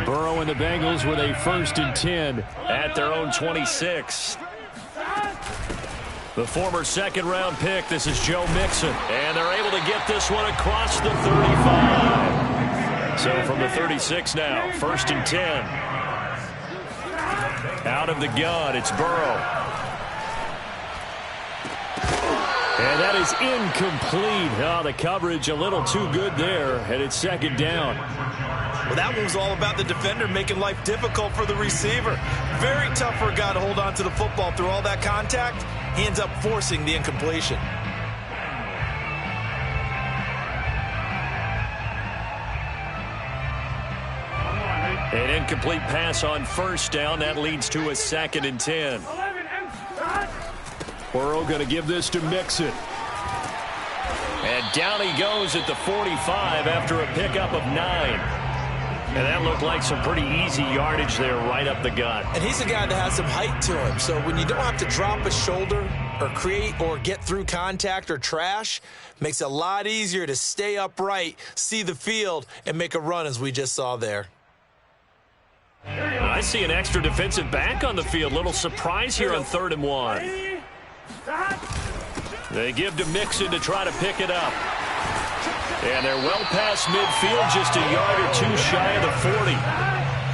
Burrow and the Bengals with a 1st and 10 at their own 26. The former second-round pick, this is Joe Mixon. And they're able to get this one across the 35. So from the 36 now, 1st and 10. Out of the gun, it's Burrow. And that is incomplete. Oh, the coverage a little too good there, and it's 2nd down. Well, that one was all about the defender making life difficult for the receiver. Very tough for a guy to hold on to the football through all that contact. He ends up forcing the incompletion. An incomplete pass on 1st down. That leads to a 2nd and 10. Burrow going to give this to Mixon. And down he goes at the 45 after a pickup of 9. And that looked like some pretty easy yardage there right up the gut. And he's a guy that has some height to him. So when you don't have to drop a shoulder or create or get through contact or trash, makes it a lot easier to stay upright, see the field, and make a run as we just saw there. I see an extra defensive back on the field. Little surprise here on 3rd and 1. They give to Mixon to try to pick it up. And they're well past midfield, just a yard or 2 shy of the 40.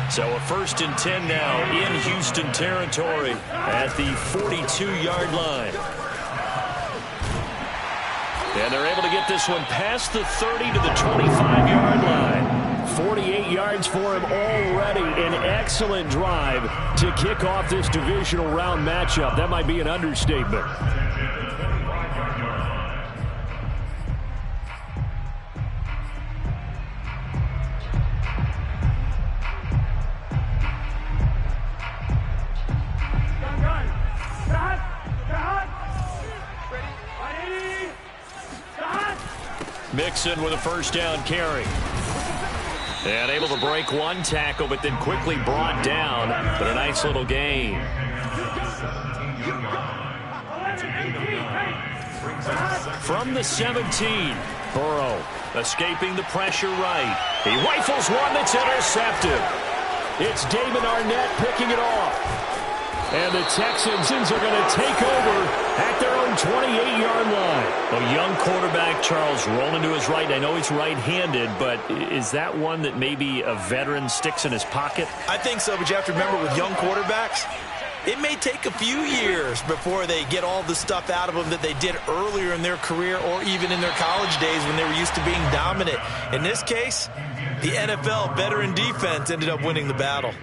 So a 1st and 10 now in Houston territory at the 42-yard line. And they're able to get this one past the 30 to the 25-yard line. 48 yards for him already. An excellent drive to kick off this divisional round matchup. That might be an understatement. Mixon with a 1st down carry. And able to break one tackle, but then quickly brought down. But a nice little gain. From the 17, Burrow escaping the pressure right. He rifles one that's intercepted. It's Damon Arnett picking it off. And the Texans are going to take over at their own 28-yard line. A young quarterback, Charles, rolling to his right. I know he's right-handed, but is that one that maybe a veteran sticks in his pocket? I think so, but you have to remember with young quarterbacks, it may take a few years before they get all the stuff out of them that they did earlier in their career or even in their college days when they were used to being dominant. In this case, the NFL veteran defense ended up winning the battle.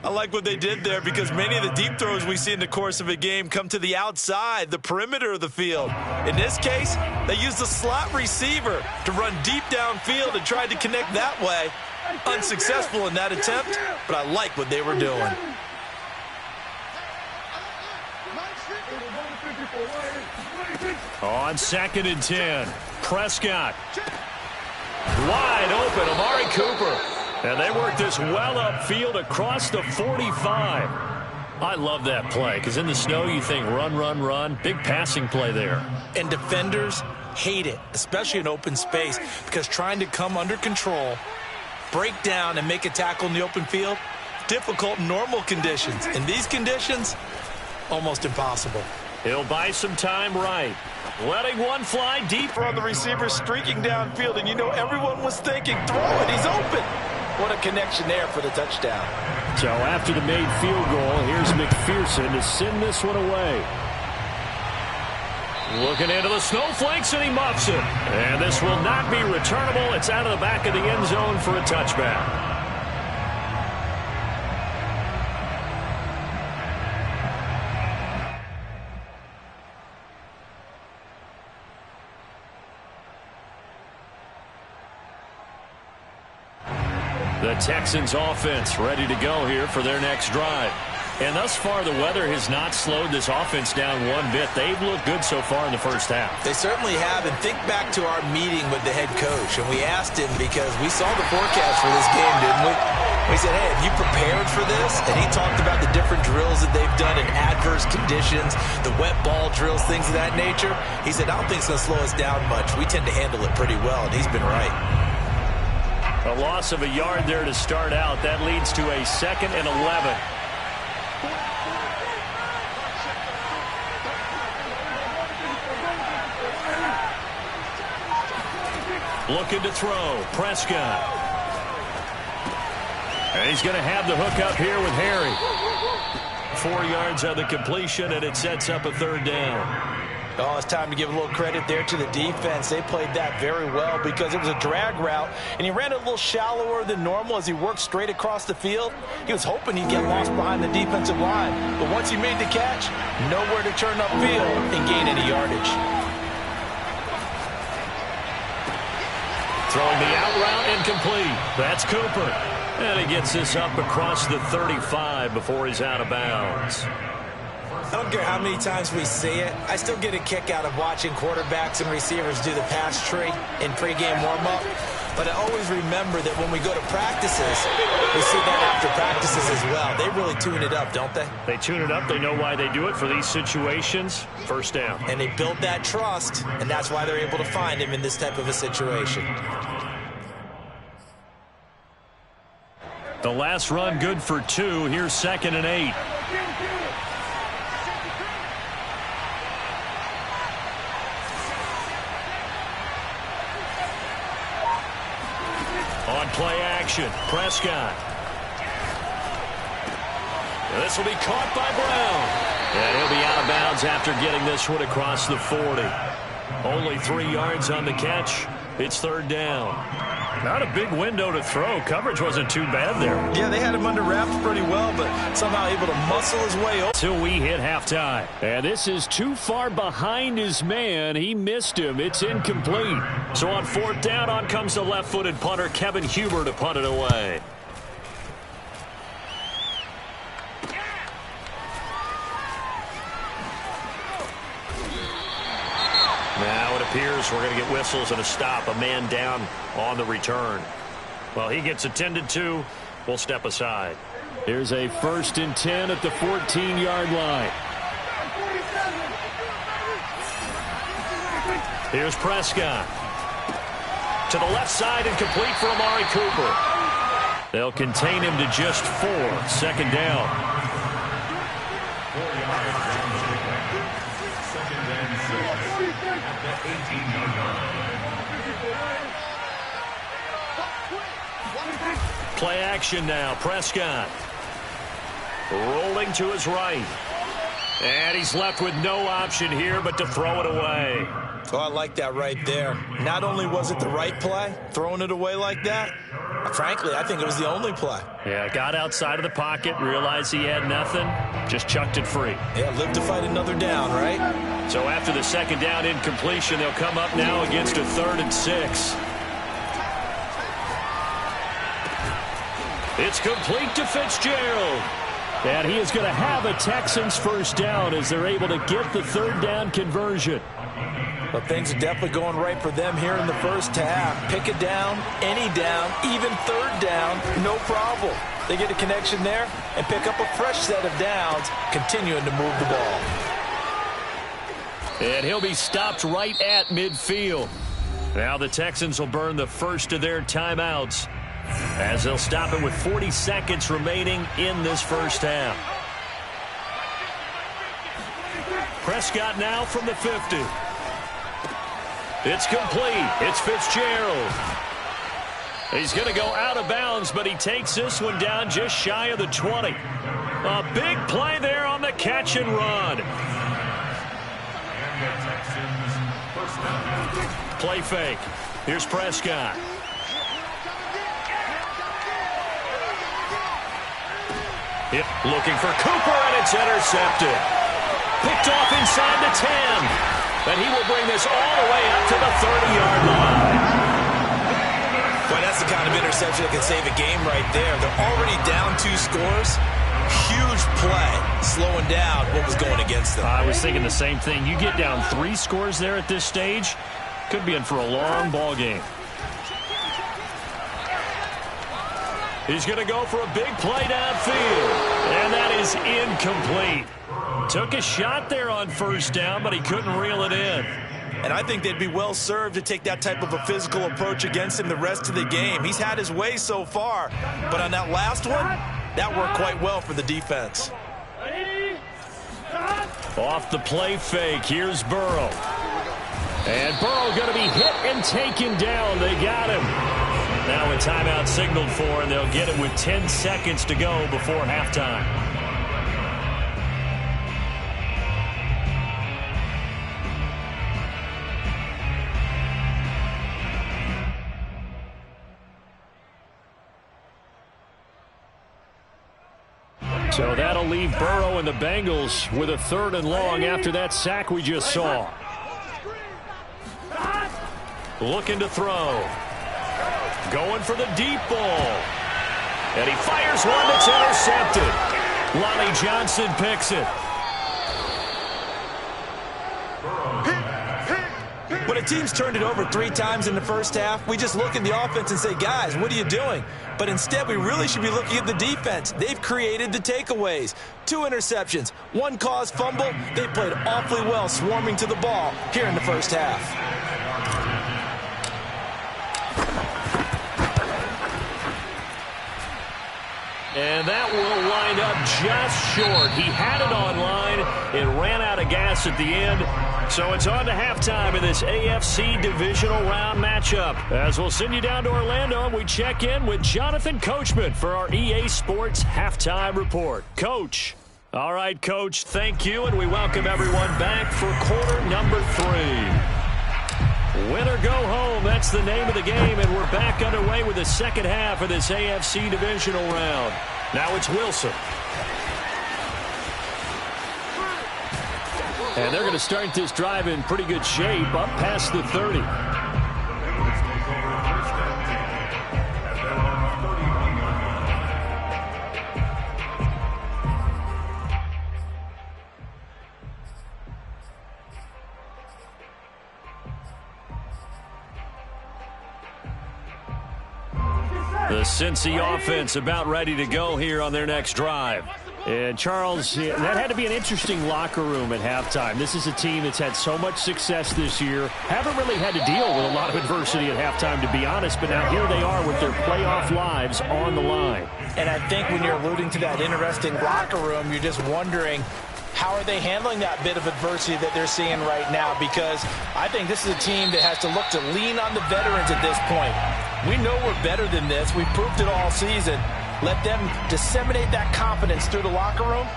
I like what they did there because many of the deep throws we see in the course of a game come to the outside, the perimeter of the field. In this case, they used the slot receiver to run deep downfield and tried to connect that way. Unsuccessful in that attempt, but I like what they were doing. On 2nd and 10, Prescott. Wide open, Amari Cooper. And they work this well upfield across the 45. I love that play because in the snow you think run, run, run. Big passing play there. And defenders hate it, especially in open space, because trying to come under control, break down, and make a tackle in the open field, difficult in normal conditions. In these conditions, almost impossible. He'll buy some time right. Letting one fly deeper on the receiver, streaking downfield, and you know everyone was thinking, throw it, he's open. What a connection there for the touchdown. So after the made field goal, here's McPherson to send this one away. Looking into the snowflakes, and he muffs it. And this will not be returnable. It's out of the back of the end zone for a touchback. The Texans offense ready to go here for their next drive. And thus far, the weather has not slowed this offense down one bit. They've looked good so far in the first half. They certainly have. And think back to our meeting with the head coach. And we asked him because we saw the forecast for this game, didn't we? We said, hey, have you prepared for this? And he talked about the different drills that they've done in adverse conditions, the wet ball drills, things of that nature. He said, I don't think it's going to slow us down much. We tend to handle it pretty well, and he's been right. A loss of a yard there to start out. That leads to a 2nd and 11. Looking to throw. Prescott. And he's going to have the hook up here with Harry. 4 yards on the completion, and it sets up a 3rd down. Oh, it's time to give a little credit there to the defense. They played that very well because it was a drag route, and he ran a little shallower than normal as he worked straight across the field. He was hoping he'd get lost behind the defensive line, but once he made the catch, nowhere to turn upfield and gain any yardage. Throwing the out route incomplete. That's Cooper. And he gets this up across the 35 before he's out of bounds. I don't care how many times we see it. I still get a kick out of watching quarterbacks and receivers do the pass tree in pregame warm-up. But I always remember that when we go to practices, we see that after practices as well. They really tune it up, don't they? They tune it up. They know why they do it for these situations. 1st down. And they build that trust, and that's why they're able to find him in this type of a situation. The last run good for 2. Here's 2nd and 8. On play action, Prescott. This will be caught by Brown. And he'll be out of bounds after getting this one across the 40. Only 3 yards on the catch. It's 3rd down. Not a big window to throw. Coverage wasn't too bad there. Yeah, they had him under wraps pretty well, but somehow able to muscle his way over. Till we hit halftime. And this is too far behind his man. He missed him. It's incomplete. So on 4th down, on comes the left-footed punter, Kevin Huber, to punt it away. Now it appears we're going to get whistles and a stop. A man down on the return. Well, he gets attended to. We'll step aside. Here's a 1st and 10 at the 14-yard line. Here's Prescott. To the left side and complete for Amari Cooper. They'll contain him to just 4. 2nd down. Play action now. Prescott rolling to his right. And he's left with no option here but to throw it away. Oh, I like that right there. Not only was it the right play, throwing it away like that, frankly, I think it was the only play. Yeah, got outside of the pocket, realized he had nothing, just chucked it free. Yeah, live to fight another down, right? So after the 2nd down incompletion, they'll come up now against a 3rd and 6. It's complete to Fitzgerald. And he is going to have a Texans 1st down as they're able to get the 3rd down conversion. But things are definitely going right for them here in the 1st half. Pick a down, any down, even 3rd down, no problem. They get a connection there and pick up a fresh set of downs, continuing to move the ball. And he'll be stopped right at midfield. Now the Texans will burn the first of their timeouts as they'll stop it with 40 seconds remaining in this 1st half. Prescott now from the 50. It's complete. It's Fitzgerald. He's going to go out of bounds, but he takes this one down just shy of the 20. A big play there on the catch and run. Play fake. Here's Prescott. Looking for Cooper, and it's intercepted. Picked off inside the 10. And he will bring this all the way up to the 30-yard line. Boy, that's the kind of interception that can save a game right there. They're already down 2 scores. Huge play, slowing down what was going against them. I was thinking the same thing. You get down 3 scores there at this stage, could be in for a long ball game. He's going to go for a big play downfield, and that is incomplete. Took a shot there on 1st down, but he couldn't reel it in. And I think they'd be well served to take that type of a physical approach against him the rest of the game. He's had his way so far, but on that last one, that worked quite well for the defense. Off the play fake, here's Burrow. And Burrow going to be hit and taken down. They got him. Now a timeout signaled for, and they'll get it with 10 seconds to go before halftime. So that'll leave Burrow and the Bengals with a 3rd and long after that sack we just saw. Looking to throw. Going for the deep ball. And he fires one that's intercepted. Lonnie Johnson picks it. When a team's turned it over 3 times in the first half, we just look at the offense and say, guys, what are you doing? But instead, we really should be looking at the defense. They've created the takeaways. 2 interceptions, 1 caused fumble. They played awfully well swarming to the ball here in the first half. And that will wind up just short. He had it on line. It ran out of gas at the end. So it's on to halftime in this AFC divisional round matchup. As we'll send you down to Orlando, and we check in with Jonathan Coachman for our EA Sports Halftime Report. Coach. All right, Coach, thank you, and we welcome everyone back for quarter number 3. Win or go home, that's the name of the game, and we're back underway with the second half of this AFC divisional round. Now it's Wilson. And they're going to start this drive in pretty good shape, up past the 30. The Cincy offense about ready to go here on their next drive. And, Charles, that had to be an interesting locker room at halftime. This is a team that's had so much success this year. Haven't really had to deal with a lot of adversity at halftime, to be honest. But now here they are with their playoff lives on the line. And I think when you're alluding to that interesting locker room, you're just wondering, how are they handling that bit of adversity that they're seeing right now? Because I think this is a team that has to look to lean on the veterans at this point. We know we're better than this. We've proved it all season. Let them disseminate that confidence through the locker room.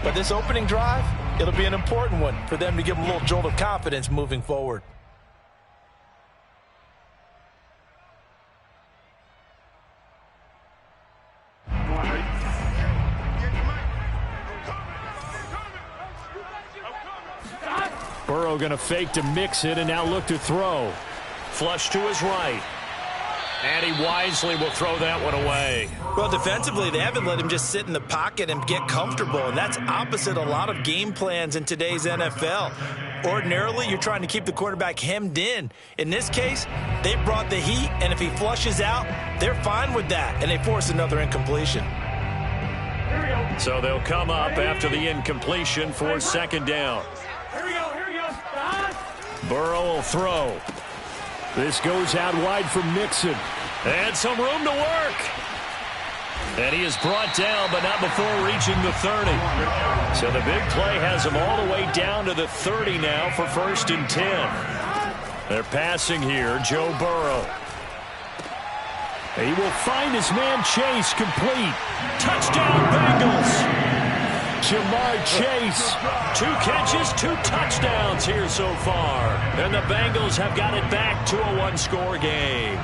But this opening drive, it'll be an important one for them to give them a little jolt of confidence moving forward. Burrow going to fake to mix it and now look to throw. Flush to his right. And he wisely will throw that one away. Well, defensively, they haven't let him just sit in the pocket and get comfortable, and that's opposite a lot of game plans in today's NFL. Ordinarily, you're trying to keep the quarterback hemmed in. In this case, they brought the heat, and if he flushes out, they're fine with that, and they force another incompletion. So they'll come up after the incompletion for second down. Burrow will throw. This goes out wide from Mixon. And some room to work. And he is brought down, but not before reaching the 30. So the big play has him all the way down to the 30 now for 1st and 10. They're passing here, Joe Burrow. He will find his man Chase complete. Touchdown, Bengals. Jamar Chase. 2 catches, 2 touchdowns here so far. And the Bengals have got it back to a 1-score game.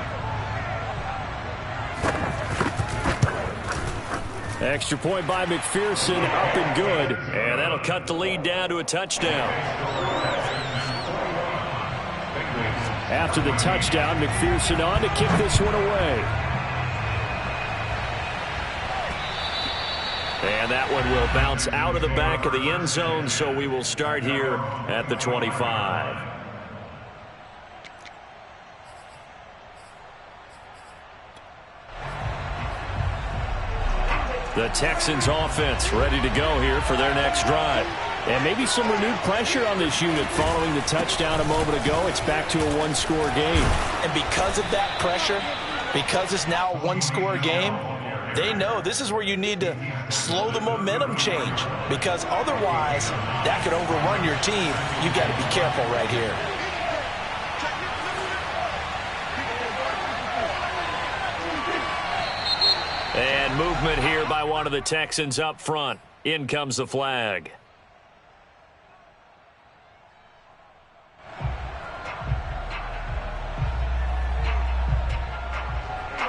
Extra point by McPherson, up and good. And that'll cut the lead down to a touchdown. After the touchdown, McPherson on to kick this one away. And that one will bounce out of the back of the end zone, so we will start here at the 25. The Texans offense ready to go here for their next drive. And maybe some renewed pressure on this unit following the touchdown a moment ago. It's back to a one-score game. And because of that pressure, because it's now a one-score game, they know this is where you need to slow the momentum change, because otherwise that could overrun your team. You've got to be careful right here. And movement here by one of the Texans up front. In comes the flag.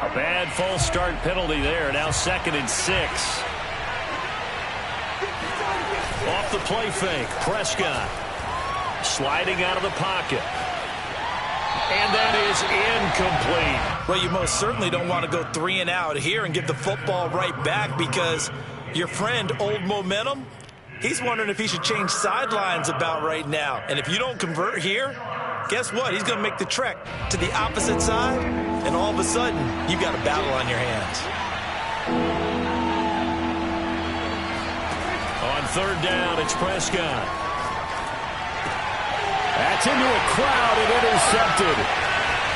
A bad false start penalty there. Now 2nd and 6. Off the play fake. Prescott sliding out of the pocket. And that is incomplete. Well, you most certainly don't want to go 3 and out here and give the football right back, because your friend, Old Momentum, he's wondering if he should change sidelines about right now. And if you don't convert here, guess what? He's going to make the trek to the opposite side, and all of a sudden, you've got a battle on your hands. On 3rd down, it's Prescott. That's into a crowd and intercepted.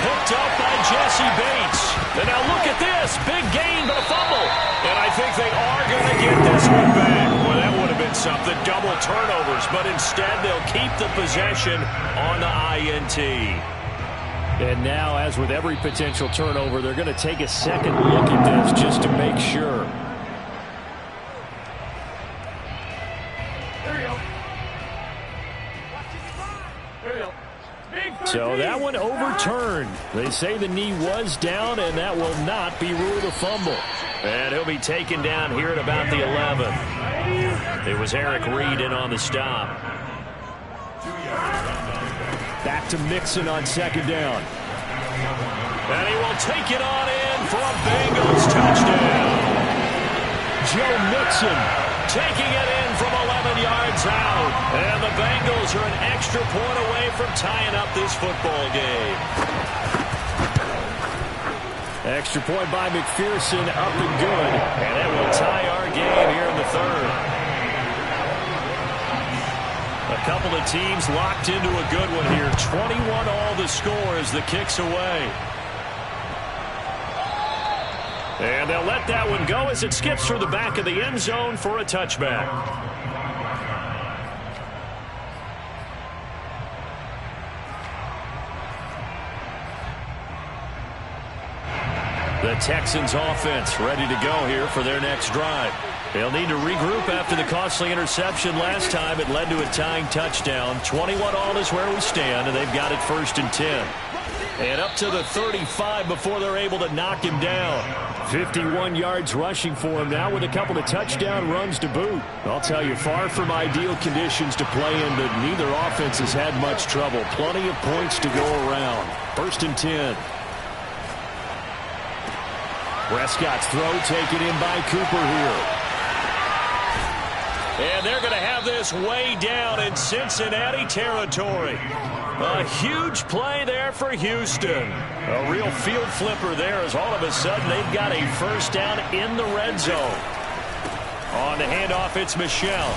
Hooked up by Jesse Bates. And now look at this. Big gain, but a fumble. And I think they are going to get this one back. Well, that would have been something. Double turnovers. But instead, they'll keep the possession on the INT. And now, as with every potential turnover, they're going to take a second look at this just to make sure. So that one overturned. They say the knee was down, and that will not be ruled a fumble. And he'll be taken down here at about the 11. It was Eric Reed in on the stop. Back to Mixon on 2nd down. And he will take it on in for a Bengals touchdown. Joe Mixon taking it in from 11 yards out. And the Bengals are an extra point away from tying up this football game. Extra point by McPherson, up and good. And it will tie our game here in the 3rd. A couple of teams locked into a good one here. 21 all the score as the kick's away. And they'll let that one go as it skips through the back of the end zone for a touchback. The Texans offense ready to go here for their next drive. They'll need to regroup after the costly interception last time. It led to a tying touchdown. 21 all is where we stand, and they've got it 1st and 10. And up to the 35 before they're able to knock him down. 51 yards rushing for him now with a couple of touchdown runs to boot. I'll tell you, far from ideal conditions to play in, but neither offense has had much trouble. Plenty of points to go around. 1st and 10. Prescott's throw taken in by Cooper here. And they're going to have this way down in Cincinnati territory. A huge play there for Houston. A real field flipper there as all of a sudden they've got a 1st down in the red zone. On the handoff, it's Michel.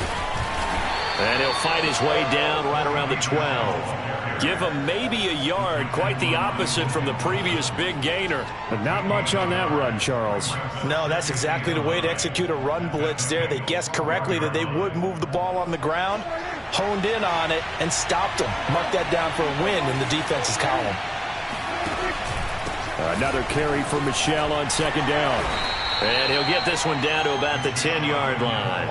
And he'll fight his way down right around the 12. Give him maybe a yard, quite the opposite from the previous big gainer. But not much on that run, Charles. No, that's exactly the way to execute a run blitz there. They guessed correctly that they would move the ball on the ground, honed in on it, and stopped them. Mark that down for a win in the defense's column. Another carry for Michel on 2nd down. And he'll get this one down to about the 10-yard line.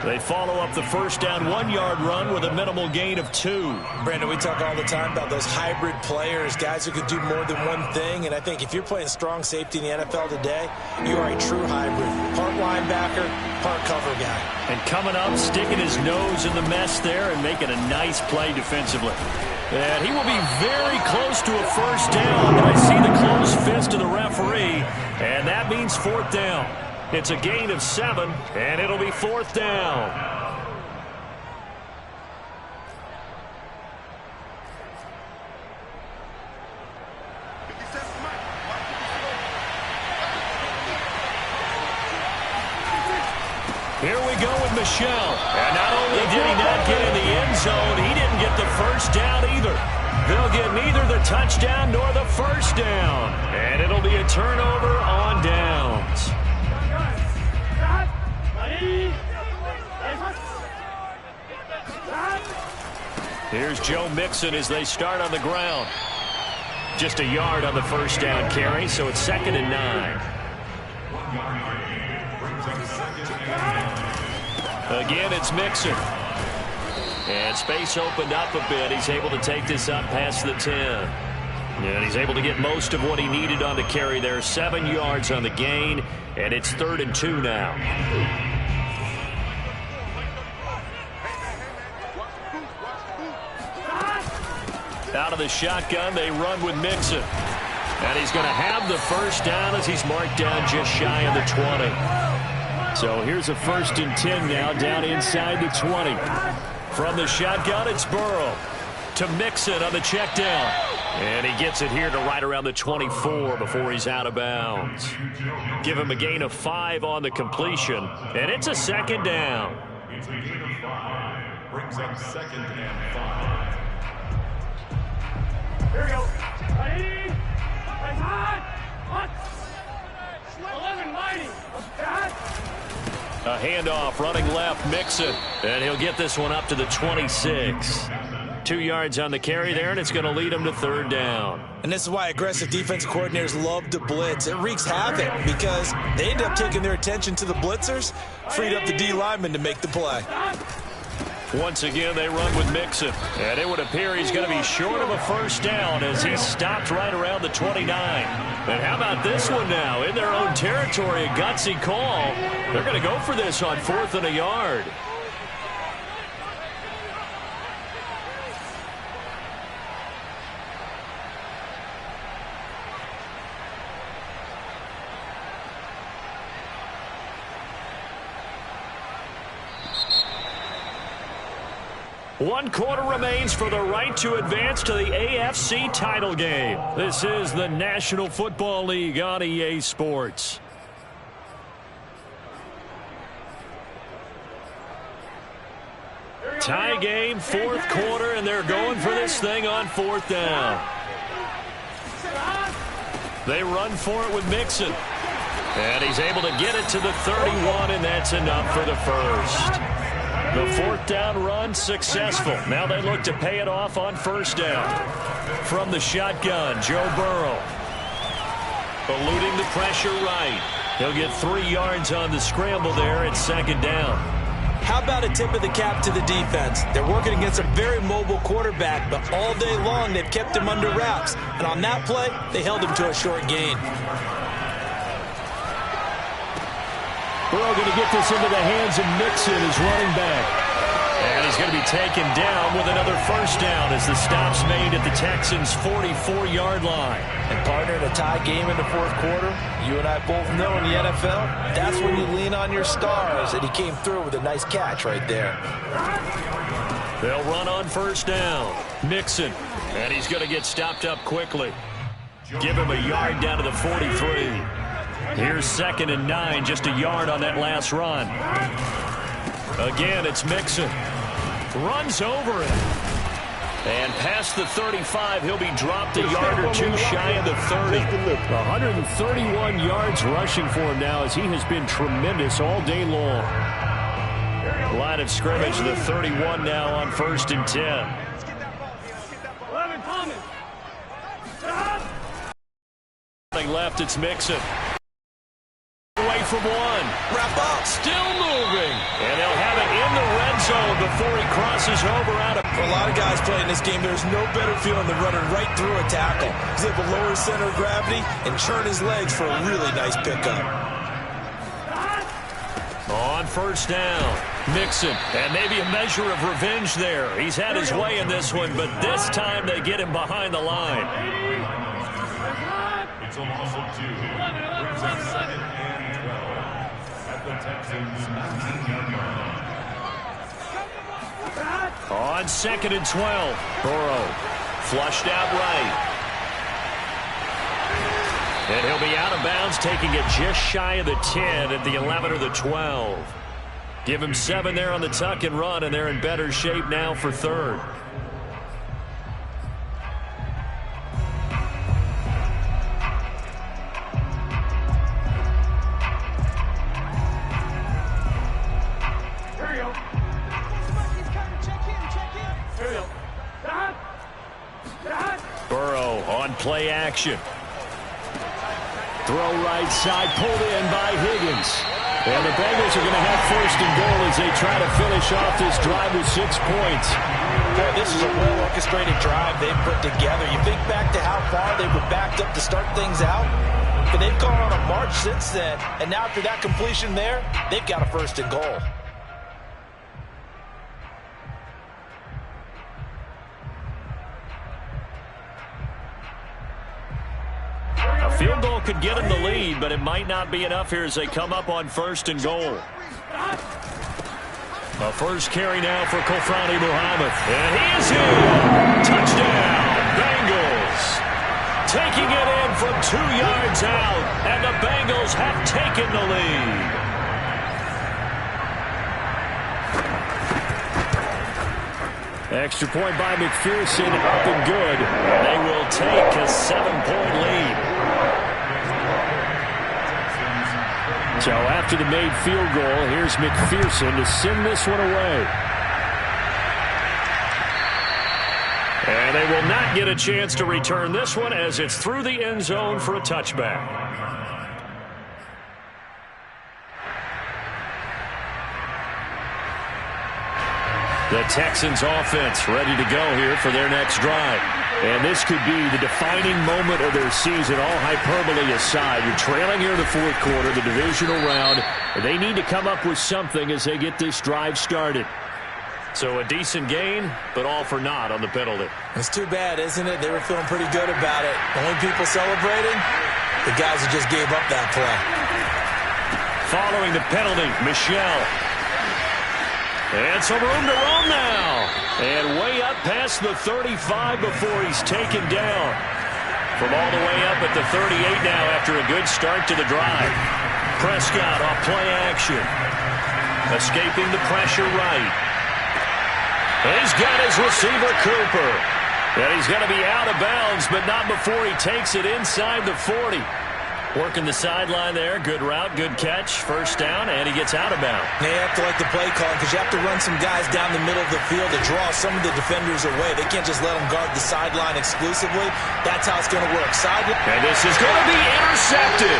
They follow up the 1st down 1-yard run with a minimal gain of 2. Brandon, we talk all the time about those hybrid players, guys who can do more than one thing. And I think if you're playing strong safety in the NFL today, you are a true hybrid. Part linebacker, part cover guy. And coming up, sticking his nose in the mess there and making a nice play defensively. And he will be very close to a 1st down, but I see the closed fist of the referee, and that means 4th down. It's a gain of 7, and it'll be 4th down. Here we go with with Michelle. And not only did he not get in the end zone, he didn't get the first down either. They'll get neither the touchdown nor the first down. And it'll be a turnover on downs. Here's Joe Mixon as they start on the ground. Just a yard on the first down carry, so it's 2nd and 9. Again, it's Mixon. And space opened up a bit. He's able to take this up past the 10. And he's able to get most of what he needed on the carry there. 7 yards on the gain, and it's 3rd and 2 now. Out of the shotgun, they run with Mixon. And he's going to have the first down as he's marked down just shy of the 20. So here's a 1st and 10 now down inside the 20. From the shotgun, it's Burrow to Mixon on the check down. And he gets it here to right around the 24 before he's out of bounds. Give him a gain of 5 on the completion, and it's a 2nd down. It's a gain of 5. Brings up 2nd and 5. Here we go. Ready? Hot. 11 mighty. A handoff running left, Mixon. And he'll get this one up to the 26. 2 yards on the carry there, and it's going to lead him to 3rd down. And this is why aggressive defense coordinators love to blitz. It wreaks havoc because they end up taking their attention to the blitzers, freed up the D lineman to make the play. Once again, they run with Mixon. And it would appear he's going to be short of a first down as he stopped right around the 29. And how about this one now? In their own territory, a gutsy call. They're going to go for this on 4th and a yard. One quarter remains for the right to advance to the AFC title game. This is the National Football League on EA Sports. Tie game, 4th quarter, and they're going for this thing on 4th down. They run for it with Mixon. And he's able to get it to the 31, and that's enough for the first. The 4th down run successful. Now they look to pay it off on 1st down. From the shotgun, Joe Burrow. Eluding the pressure right. He'll get 3 yards on the scramble there at 2nd down. How about a tip of the cap to the defense? They're working against a very mobile quarterback, but all day long they've kept him under wraps. And on that play, they held him to a short gain. Burrow going to get this into the hands of Mixon as running back. And he's going to be taken down with another first down as the stop's made at the Texans' 44-yard line. And partner, in a tie game in the 4th quarter, you and I both know in the NFL, that's when you lean on your stars, and he came through with a nice catch right there. They'll run on 1st down. Mixon, and he's going to get stopped up quickly. Give him a yard down to the 43. Here's 2nd and 9, just a yard on that last run. Again, it's Mixon. Runs over it. And past the 35, he'll be dropped a yard or 2 shy of the 30. 131 yards rushing for him now as he has been tremendous all day long. Line of scrimmage, the 31 now on 1st and 10. Left, it's Mixon. Away from one. Wrap up. Still moving. And they'll have it in the red zone before he crosses over out of. For a lot of guys playing this game, there's no better feeling than running right through a tackle. He's able to lower his center of gravity and churn his legs for a really nice pickup. On 1st down, Mixon. And maybe a measure of revenge there. He's had his way in this one, but this time they get him behind the line. It's a loss of 2. Brings up 2nd and 12 at the Texans' 19-yard line. On 2nd and 12, Burrow flushed out right. And he'll be out of bounds, taking it just shy of the 10 at the 11 or the 12. Give him 7 there on the tuck and run, and they're in better shape now for third. Burrow on play action. Throw right side, pulled in by Higgins. And the Bengals are going to have first and goal as they try to finish off this drive with 6 points. Boy, this is a well-orchestrated drive they've put together. You think back to how far they were backed up to start things out, but they've gone on a march since then. And now after that completion there, they've got a first and goal. A field goal could get them the lead, but it might not be enough here as they come up on first and goal. A first carry now for Kofrani Muhammad. And he is in. Touchdown, Bengals. Taking it in from 2 yards out, and the Bengals have taken the lead. Extra point by McPherson, up and good. And they will take a 7-point lead. So after the made field goal, here's McPherson to send this one away. And they will not get a chance to return this one as it's through the end zone for a touchback. The Texans offense ready to go here for their next drive. And this could be the defining moment of their season, all hyperbole aside. You're trailing here in the fourth quarter, the divisional round. And they need to come up with something as they get this drive started. So a decent gain, but all for naught on the penalty. It's too bad, isn't it? They were feeling pretty good about it. The only people celebrating, the guys who just gave up that play. Following the penalty, Michelle. And some room to roam now. And way up past the 35 before he's taken down. From all the way up at the 38 now after a good start to the drive. Prescott off play action. Escaping the pressure right. And he's got his receiver, Cooper. And he's going to be out of bounds, but not before he takes it inside the 40. Working the sideline there. Good route, good catch. First down, and he gets out of bounds. They have to like the play call because you have to run some guys down the middle of the field to draw some of the defenders away. They can't just let them guard the sideline exclusively. That's how it's going to work. Sideline. And this is going to be intercepted.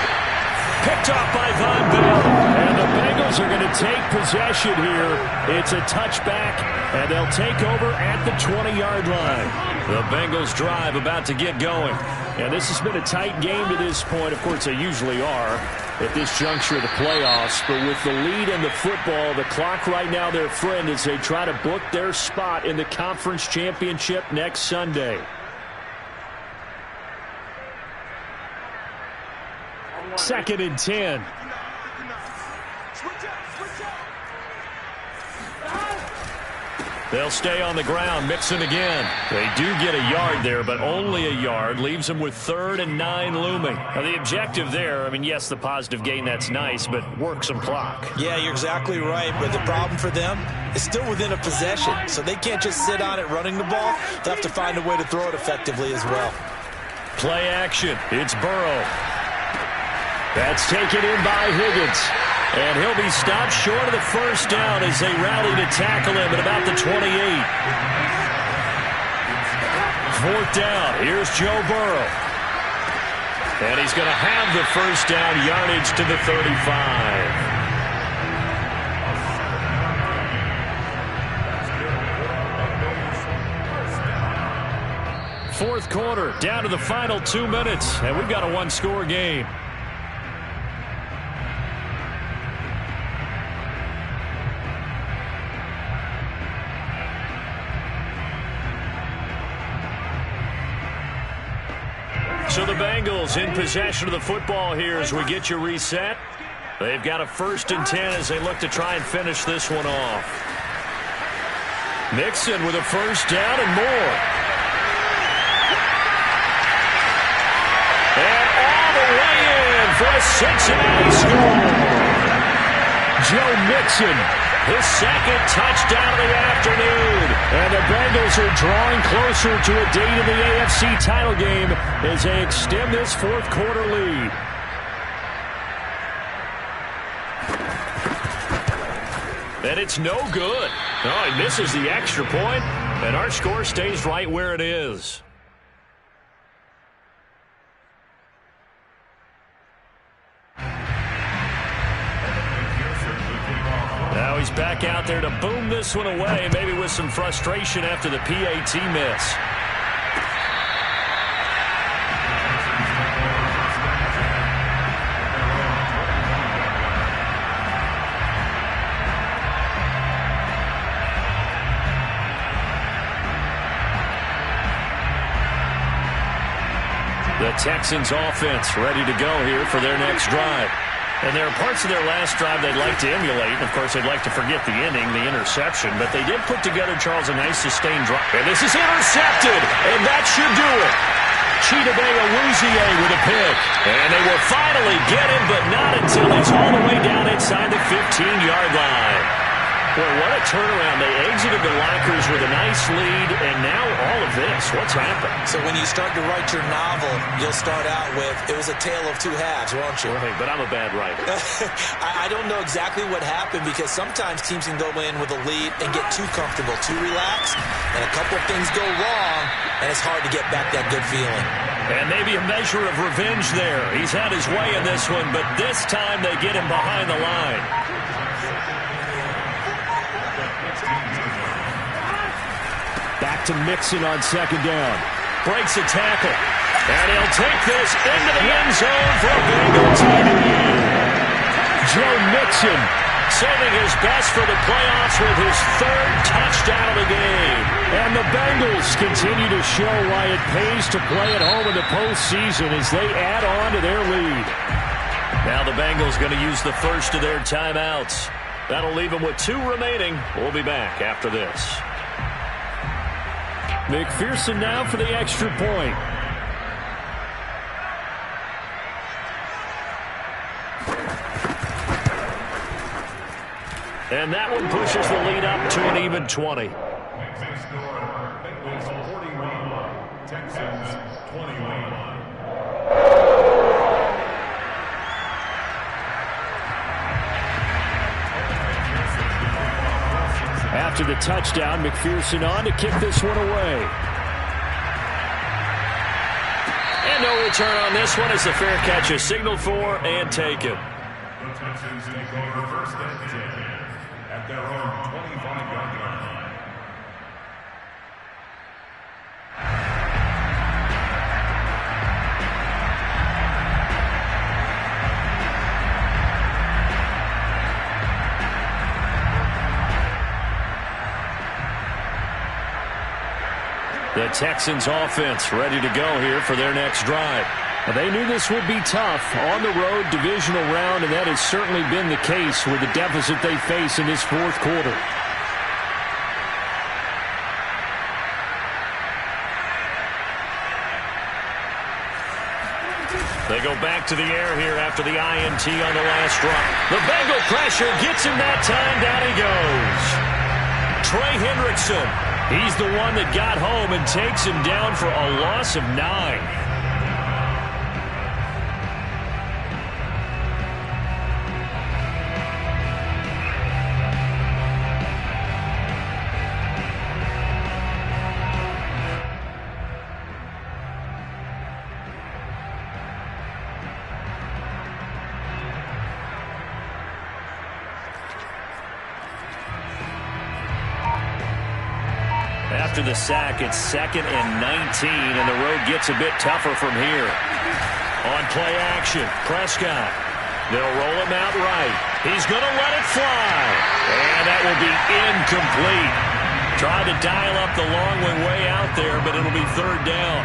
Picked off by Von Bell. And the Bengals are going to take possession here. It's a touchback, and they'll take over at the 20-yard line. The Bengals drive about to get going. And this has been a tight game to this point. Of course, they usually are at this juncture of the playoffs. But with the lead in the football, the clock right now their friend as they try to book their spot in the conference championship next Sunday. Second and 10. They'll stay on the ground, Mixon again. They do get a yard there, but only a yard. Leaves them with 3rd and 9 looming. Now, the objective there, I mean, yes, the positive gain, that's nice, but work some clock. Yeah, you're exactly right, but the problem for them is still within a possession, so they can't just sit on it running the ball. They'll have to find a way to throw it effectively as well. Play action. It's Burrow. That's taken in by Higgins. And he'll be stopped short of the first down as they rally to tackle him at about the 28. 4th down. Here's Joe Burrow. And he's going to have the first down, yardage to the 35. Fourth quarter, down to the final 2 minutes, and we've got a one-score game. So the Bengals in possession of the football here as we get you reset. They've got a 1st and 10 as they look to try and finish this one off. Mixon with a first down and more. And all the way in for a Cincinnati score. Joe Mixon His second touchdown of the afternoon. And the Bengals are drawing closer to a date in the AFC title game as they extend this fourth quarter lead. And it's no good. Oh, he misses the extra point, and our score stays right where it is. Now he's back out there to boom this one away, maybe with some frustration after the PAT miss. The Texans offense ready to go here for their next drive. And there are parts of their last drive they'd like to emulate. And, of course, they'd like to forget the inning, the interception. But they did put together, Charles, a nice sustained drive. And this is intercepted, and that should do it. Chidobe Awuzie with a pick. And they will finally get him, but not until it's all the way down inside the 15-yard line. Boy, what a turnaround. They exited the lockers with a nice lead, and now all of this. What's happened? So when you start to write your novel, you'll start out with, it was a tale of two halves, won't you? Right, but I'm a bad writer. I don't know exactly what happened because sometimes teams can go in with a lead and get too comfortable, too relaxed, and a couple of things go wrong, and it's hard to get back that good feeling. And maybe a measure of revenge there. He's had his way in this one, but this time they get him behind the line. Back to Mixon on second down. Breaks a tackle. And he'll take this into the end zone for a Bengal TD. Joe Mixon saving his best for the playoffs with his third touchdown of the game. And the Bengals continue to show why it pays to play at home in the postseason as they add on to their lead. Now the Bengals going to use the first of their timeouts. That'll leave them with 2 remaining. We'll be back after this. McPherson now for the extra point. And that one pushes the lead up to an even 20. Next score, Bengals 41, Texans 21. After the touchdown, McPherson on to kick this one away. And no return on this one as the fair catch is signaled for and taken. The Texans take over first and 10 at their own 25-yard line. The Texans offense ready to go here for their next drive. They knew this would be tough on the road divisional round, and that has certainly been the case with the deficit they face in this fourth quarter. They go back to the air here after the INT on the last run. The Bengal pressure gets him that time. Down he goes. Trey Hendrickson. He's the one that got home and takes him down for a loss of 9. After the sack, it's 2nd and 19, and the road gets a bit tougher from here. On play action, Prescott. They'll roll him out right. He's going to let it fly. And that will be incomplete. Tried to dial up the long way out there, but it'll be 3rd down.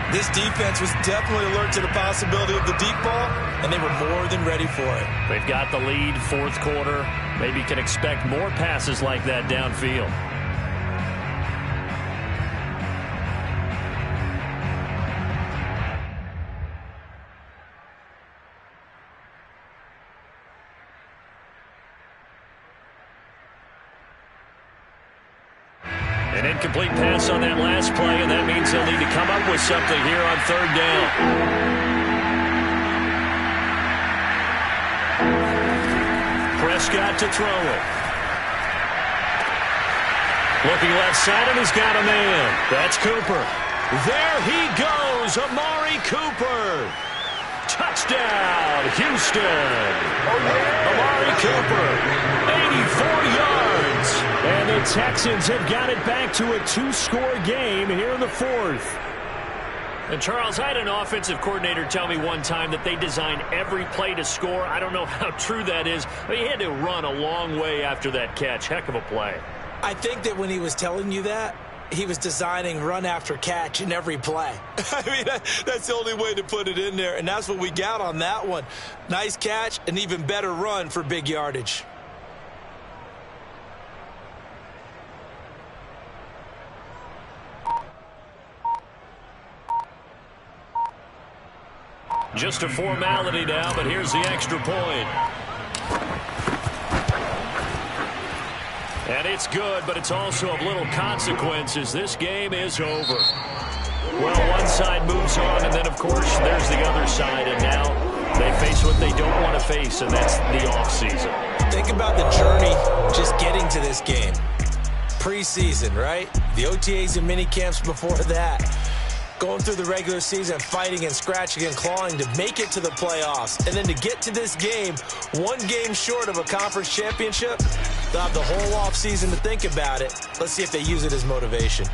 This defense was definitely alert to the possibility of the deep ball, and they were more than ready for it. They've got the lead, 4th quarter. Maybe can expect more passes like that downfield. An incomplete pass on that last play, and that means they'll need to come up with something here on third down. Prescott to throw it. Looking left side, and he's got a man. That's Cooper. There he goes, Amari Cooper. Touchdown, Houston. Amari Cooper, 84 yards. And the Texans have got it back to a 2-score game here in the fourth. And, Charles, I had an offensive coordinator tell me one time that they design every play to score. I don't know how true that is, but he had to run a long way after that catch. Heck of a play. I think that when he was telling you that, he was designing run after catch in every play. I mean, that's the only way to put it in there, and that's what we got on that one. Nice catch, an even better run for big yardage. Just a formality now, but here's the extra point. And it's good, but it's also of little consequences. This game is over. Well, one side moves on, and then, of course, there's the other side. And now they face what they don't want to face, and that's the offseason. Think about the journey just getting to this game. Preseason, right? The OTAs and mini camps before that. Going through the regular season, fighting and scratching and clawing to make it to the playoffs. And then to get to this game, one game short of a conference championship, they'll have the whole offseason to think about it. Let's see if they use it as motivation.